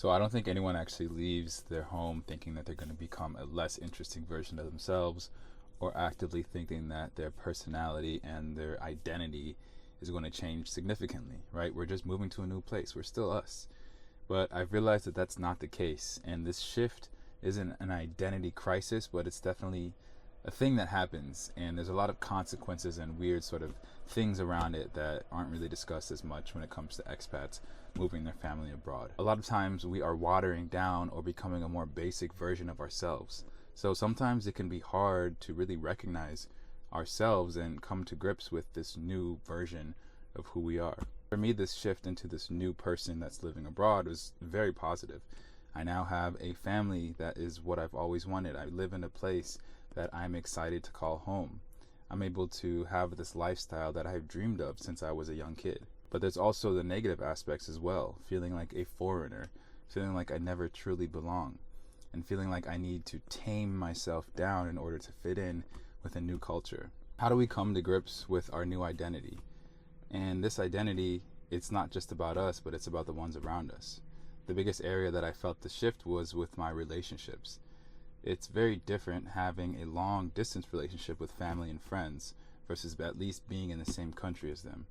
So I don't think anyone actually leaves their home thinking that they're going to become a less interesting version of themselves, or actively thinking that their personality and their identity is going to change significantly, right? We're just moving to a new place. We're still us. But I've realized that that's not the case. And this shift isn't an identity crisis, but it's definitely a thing that happens. And there's a lot of consequences and weird sort of things around it that aren't really discussed as much when it comes to expats moving their family abroad. A lot of times we are watering down or becoming a more basic version of ourselves. So sometimes it can be hard to really recognize ourselves and come to grips with this new version of who we are. For me, this shift into this new person that's living abroad was very positive. I now have a family that is what I've always wanted. I live in a place that I'm excited to call home. I'm able to have this lifestyle that I've dreamed of since I was a young kid. But there's also the negative aspects as well, feeling like a foreigner, feeling like I never truly belong, and feeling like I need to tame myself down in order to fit in with a new culture. How do we come to grips with our new identity? And this identity, it's not just about us, but it's about the ones around us. The biggest area that I felt the shift was with my relationships. It's very different having a long distance relationship with family and friends versus at least being in the same country as them.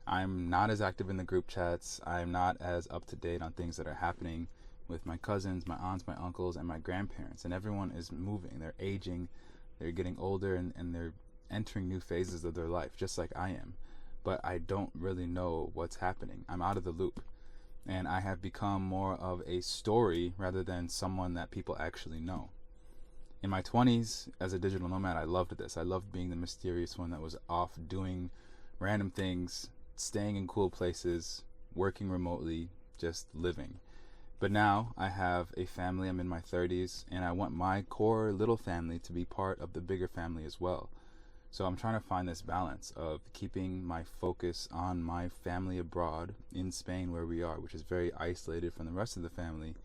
I'm not as active in the group chats. I'm not as up to date on things that are happening with my cousins, my aunts, my uncles, and my grandparents. And everyone is moving. They're aging, they're getting older, and they're entering new phases of their life, just like I am. But I don't really know what's happening. I'm out of the loop. And I have become more of a story rather than someone that people actually know. In my 20s, as a digital nomad, I loved this. I loved being the mysterious one that was off doing random things, staying in cool places, working remotely, just living. But now I have a family. I'm in my 30s, and I want my core little family to be part of the bigger family as well. So I'm trying to find this balance of keeping my focus on my family abroad in Spain, where we are, which is very isolated from the rest of the family,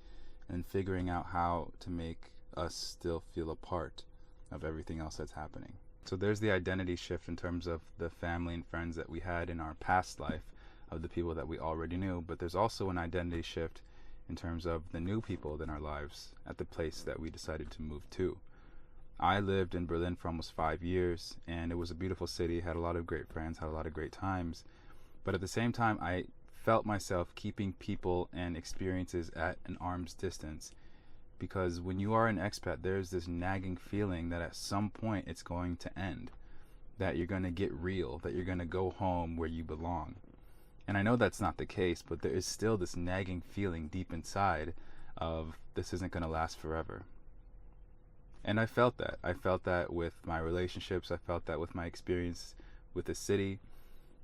and figuring out how to make us still feel a part of everything else that's happening. So there's the identity shift in terms of the family and friends that we had in our past life, of the people that we already knew, but there's also an identity shift in terms of the new people in our lives at the place that we decided to move to. I lived in Berlin for almost 5 years, and it was a beautiful city, had a lot of great friends, had a lot of great times, but at the same time I felt myself keeping people and experiences at an arm's distance, because when you are an expat, there's this nagging feeling that at some point it's going to end, that you're going to get real, that you're going to go home where you belong. And I know that's not the case, but there is still this nagging feeling deep inside of this isn't going to last forever. And I felt that. I felt that with my relationships. I felt that with my experience with the city.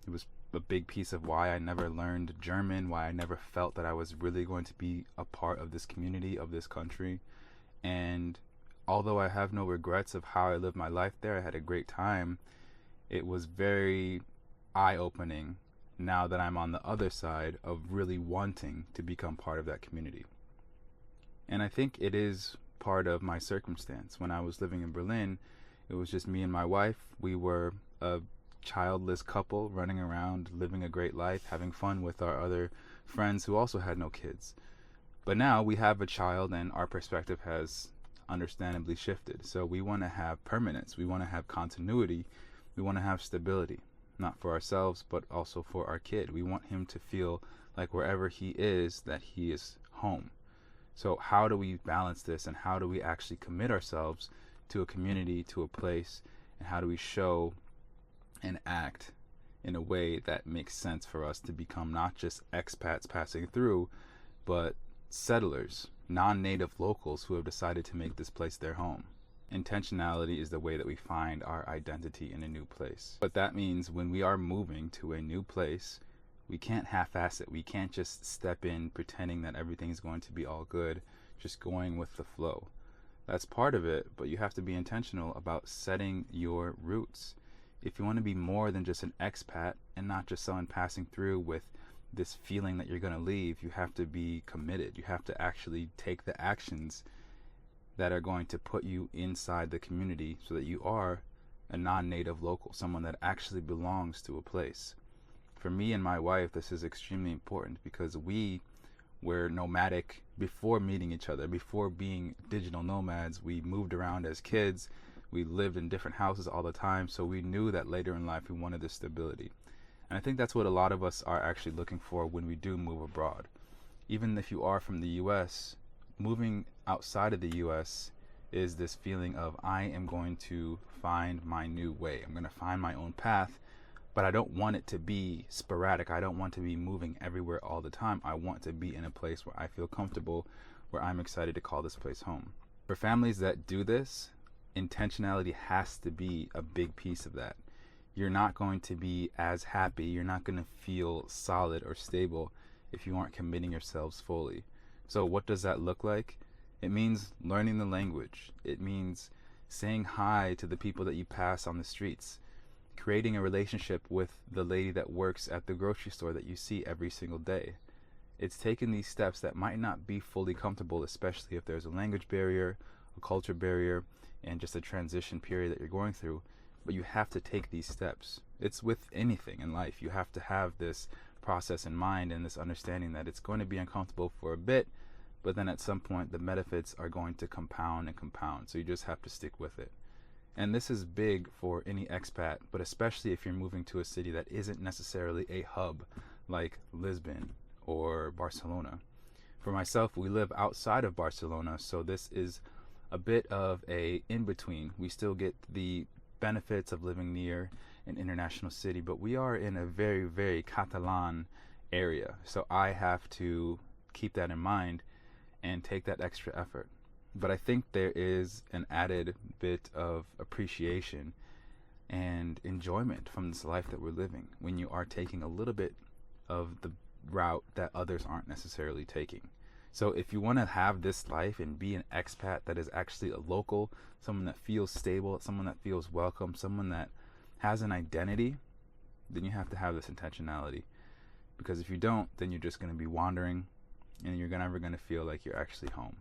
It was a big piece of why I never learned German, why I never felt that I was really going to be a part of this community, of this country. And although I have no regrets of how I lived my life there, I had a great time, it was very eye-opening now that I'm on the other side of really wanting to become part of that community. And I think it is part of my circumstance. When I was living in Berlin, it was just me and my wife. We were a childless couple running around, living a great life, having fun with our other friends who also had no kids. But now we have a child, and our perspective has understandably shifted. So we want to have permanence. We want to have continuity. We want to have stability, not for ourselves, but also for our kid. We want him to feel like wherever he is, that he is home. So how do we balance this, and how do we actually commit ourselves to a community, to a place, and how do we show and act in a way that makes sense for us to become not just expats passing through, but settlers, non-native locals who have decided to make this place their home. Intentionality is the way that we find our identity in a new place. But that means when we are moving to a new place, we can't half-ass it. We can't just step in pretending that everything is going to be all good, just going with the flow. That's part of it, but you have to be intentional about setting your roots. If you want to be more than just an expat and not just someone passing through with this feeling that you're going to leave, you have to be committed. You have to actually take the actions that are going to put you inside the community so that you are a non-native local, someone that actually belongs to a place. For me and my wife, this is extremely important because we we're nomadic before meeting each other. Before being digital nomads, we moved around as kids. We lived in different houses all the time, so we knew that later in life we wanted this stability. And I think that's what a lot of us are actually looking for when we do move abroad. Even if you are from the US, moving outside of the US is this feeling of, I am going to find my new way. I'm going to find my own path, but I don't want it to be sporadic. I don't want to be moving everywhere all the time. I want to be in a place where I feel comfortable, where I'm excited to call this place home. For families that do this, intentionality has to be a big piece of that. You're not going to be as happy, you're not going to feel solid or stable if you aren't committing yourselves fully. So what does that look like? It means learning the language. It means saying hi to the people that you pass on the streets, creating a relationship with the lady that works at the grocery store that you see every single day. It's taking these steps that might not be fully comfortable, especially if there's a language barrier, a culture barrier, and just a transition period that you're going through. But you have to take these steps. It's with anything in life. You have to have this process in mind and this understanding that it's going to be uncomfortable for a bit, but then at some point the benefits are going to compound and compound. So you just have to stick with it. And this is big for any expat, but especially if you're moving to a city that isn't necessarily a hub like Lisbon or Barcelona. For myself, we live outside of Barcelona, so this is a bit of a in-between. We still get the benefits of living near an international city, but we are in a very, very Catalan area. So I have to keep that in mind and take that extra effort. But I think there is an added bit of appreciation and enjoyment from this life that we're living when you are taking a little bit of the route that others aren't necessarily taking. So if you want to have this life and be an expat that is actually a local, someone that feels stable, someone that feels welcome, someone that has an identity, then you have to have this intentionality. Because if you don't, then you're just going to be wandering and you're never going to feel like you're actually home.